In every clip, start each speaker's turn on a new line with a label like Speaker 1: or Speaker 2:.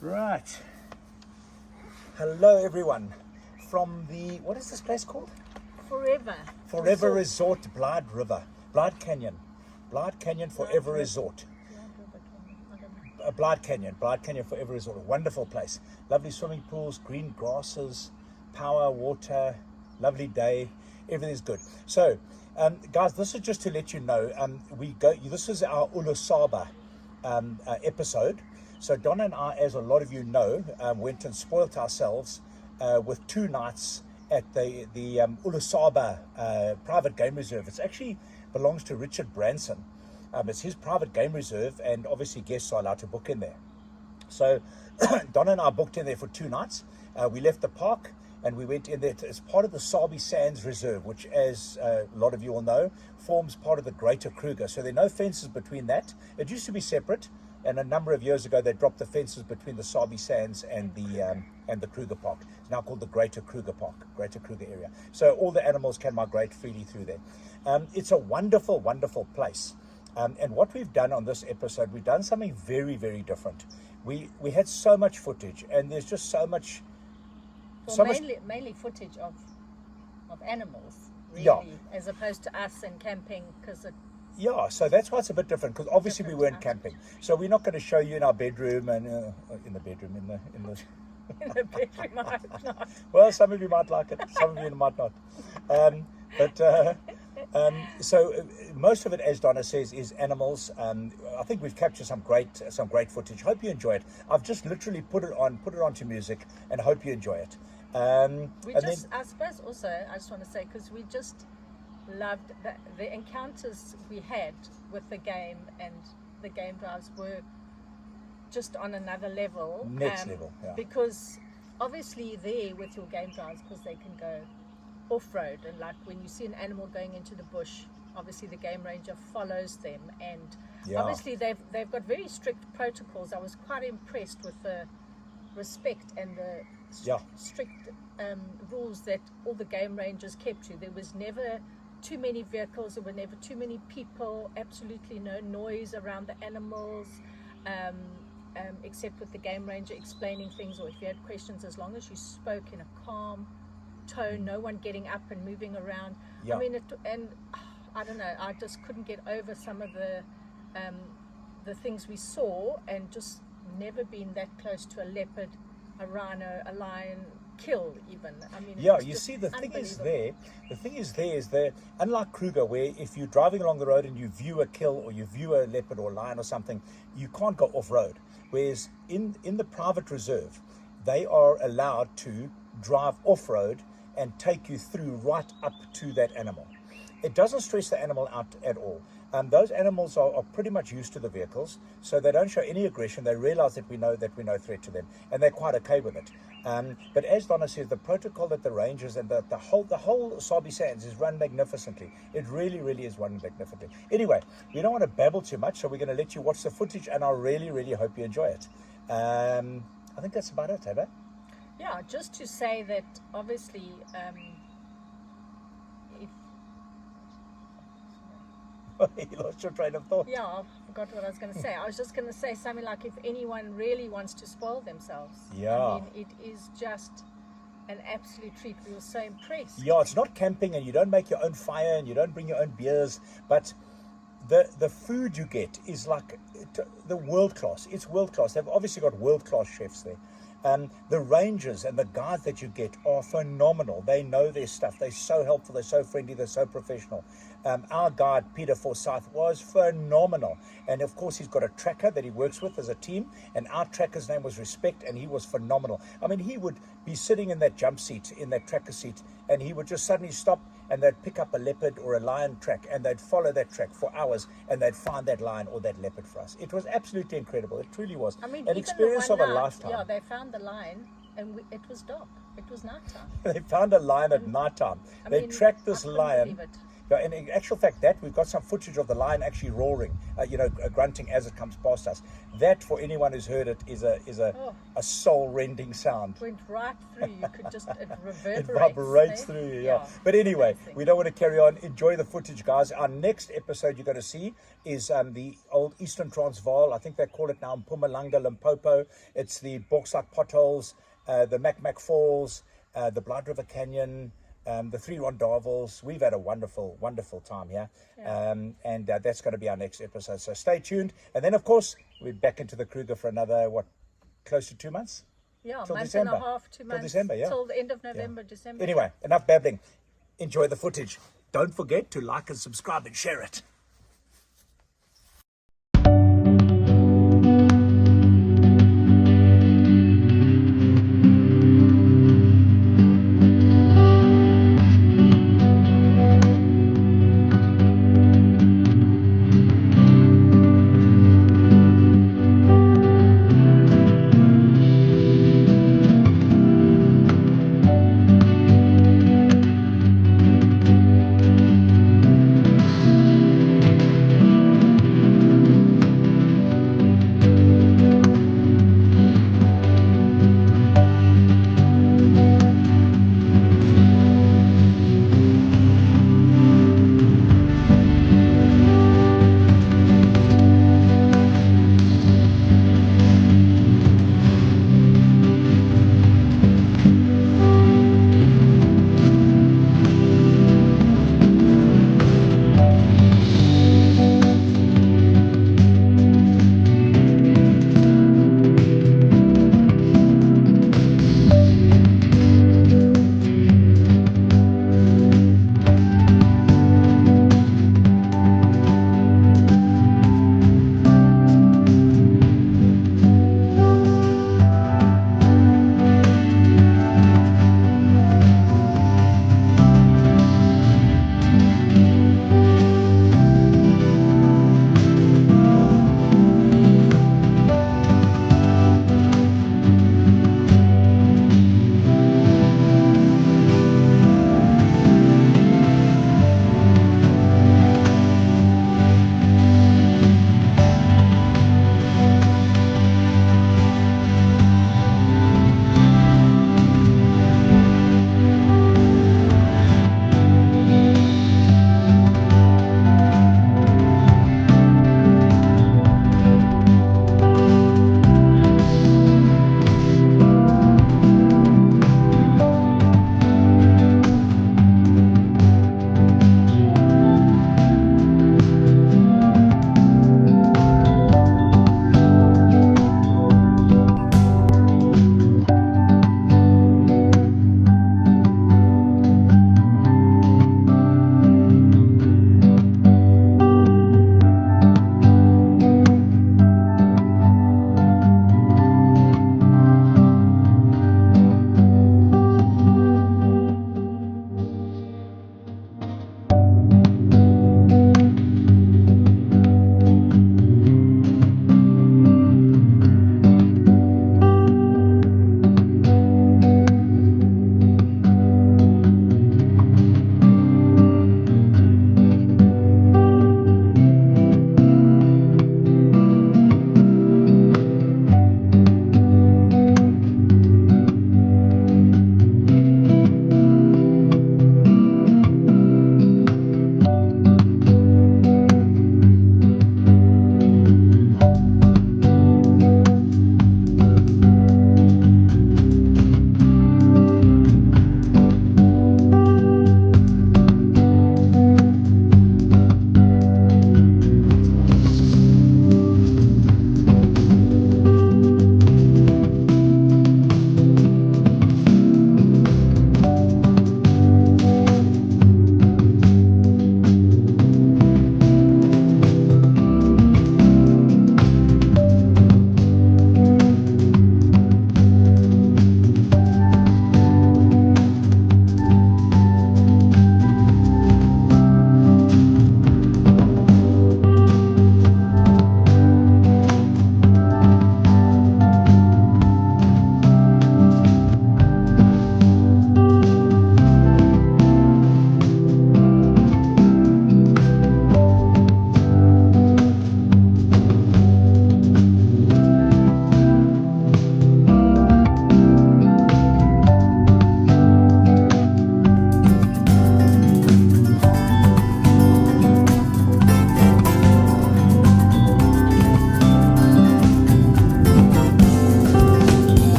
Speaker 1: Right. Hello, everyone. From the, what is this place called?
Speaker 2: Forever
Speaker 1: Resort, Blyde River. Blyde Canyon. Blyde Canyon Forever Resort. Blyde Canyon Forever Resort. A wonderful place. Lovely swimming pools, green grasses, power, water, lovely day. Everything's good. So, guys, this is just to let you know, this is our Ulusaba episode. So Donna and I, as a lot of you know, went and spoilt ourselves with 2 nights at the Ulusaba private game reserve. It actually belongs to Richard Branson. It's his private game reserve, and obviously guests are allowed to book in there. So Donna and I booked in there for 2 nights. We left the park and we went in there as part of the Sabi Sands Reserve, which, as a lot of you will know, forms part of the Greater Kruger. So there are no fences between that. It used to be separate, and a number of years ago they dropped the fences between the Sabi Sands and the Kruger Park. It's now called the Greater Kruger Park, Greater Kruger area. So all the animals can migrate freely through there. It's a wonderful, wonderful place. And what we've done on this episode, we've done something very, very different. We had so much footage, and there's just so much.
Speaker 2: Mainly footage of animals, really,
Speaker 1: yeah,
Speaker 2: as opposed to us and camping, because
Speaker 1: yeah, so that's why it's a bit different, because obviously we weren't camping. So we're not going to show you in our bedroom and in the bedroom.
Speaker 2: in the bedroom, I hope not.
Speaker 1: Well, some of you might like it, some of you might not. So most of it, as Donna says, is animals. I think we've captured some great footage. Hope you enjoy it. I've just literally put it onto music, and hope you enjoy it.
Speaker 2: I suppose also, I just want to say, because we just loved the encounters we had with the game, and the game drives were just on another level.
Speaker 1: Next level, yeah.
Speaker 2: Because obviously there with your game drives, because they can go off-road, and like when you see an animal going into the bush, obviously the game ranger follows them, and obviously they've got very strict protocols. I was quite impressed with the respect and the strict rules that all the game rangers kept to. There was never too many vehicles, there were never too many people, absolutely no noise around the animals, except with the game ranger explaining things, or if you had questions, as long as you spoke in a calm tone, no one getting up and moving around. I mean, I don't know, I just couldn't get over some of the things we saw, and just never been that close to a leopard, a rhino, a lion kill even. I mean,
Speaker 1: you see, the thing is there, unlike Kruger, where if you're driving along the road and you view a kill, or you view a leopard or a lion or something, you can't go off road. Whereas in the private reserve, they are allowed to drive off road and take you through right up to that animal. It doesn't stress the animal out at all. Those animals are pretty much used to the vehicles, so they don't show any aggression. They realize that we know threat to them, and they're quite okay with it. But as Donna says, the protocol that the rangers and the whole Sabi Sands is run magnificently. It really, really is run magnificently. Anyway, we don't want to babble too much, so we're going to let you watch the footage, and I really, really hope you enjoy it. I think that's about it, Ava.
Speaker 2: Yeah, just to say that obviously,
Speaker 1: You lost your train of thought.
Speaker 2: Yeah, I forgot what I was going to say. I was just going to say something like, if anyone really wants to spoil themselves, I mean, it is just an absolute treat. We were so impressed.
Speaker 1: Yeah, it's not camping, and you don't make your own fire, and you don't bring your own beers, but the food you get is like the world class. It's world class. They've obviously got world class chefs there. The rangers and the guides that you get are phenomenal. They know their stuff. They're so helpful. They're so friendly. They're so professional. Our guide, Peter Forsyth, was phenomenal. And of course, he's got a tracker that he works with as a team. And our tracker's name was Respect, and he was phenomenal. I mean, he would be sitting in that jump seat, in that tracker seat, and he would just suddenly stop, and they'd pick up a leopard or a lion track, and they'd follow that track for hours, and they'd find that lion or that leopard for us. It was absolutely incredible. It truly was.
Speaker 2: I mean,
Speaker 1: an experience of a lifetime.
Speaker 2: Yeah, they found the lion, and it was dark. It was nighttime.
Speaker 1: They found a lion at nighttime. They tracked this lion. Yeah, and in actual fact, that we've got some footage of the lion actually roaring, grunting as it comes past us. That, for anyone who's heard it, is a soul-rending sound.
Speaker 2: Went right through. You could just it reverberates.
Speaker 1: It vibrates through you, yeah. But anyway, we don't want to carry on. Enjoy the footage, guys. Our next episode you're going to see is the old Eastern Transvaal. I think they call it now Mpumalanga, Limpopo. It's the bauxite potholes, the Mac Falls, the Blood River Canyon, the three Rondavels. We've had a wonderful, wonderful time here. And that's going to be our next episode. So stay tuned. And then, of course, we're back into the Kruger for another, close to 2 months?
Speaker 2: Yeah,
Speaker 1: till
Speaker 2: month
Speaker 1: December.
Speaker 2: and a half, 2 months.
Speaker 1: Till December, yeah.
Speaker 2: Till the end of November, December.
Speaker 1: Anyway, enough babbling. Enjoy the footage. Don't forget to like and subscribe and share it.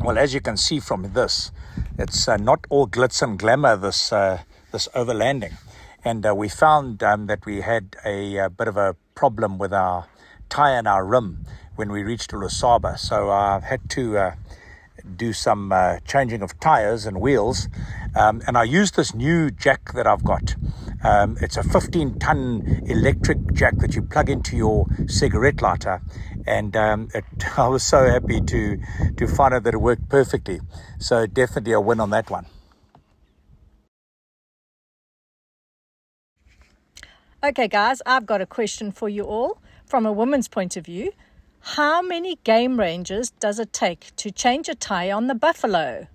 Speaker 1: Well, as you can see from this, it's not all glitz and glamour, this overlanding. And we found that we had a bit of a problem with our tyre and our rim when we reached Ulusaba. So I had to do some changing of tyres and wheels. And I used this new jack that I've got. It's a 15-ton electric jack that you plug into your cigarette lighter. And I was so happy to find out that it worked perfectly. So definitely a win on that one.
Speaker 2: Okay, guys, I've got a question for you all from a woman's point of view. How many game ranges does it take to change a tyre on the Buffalo?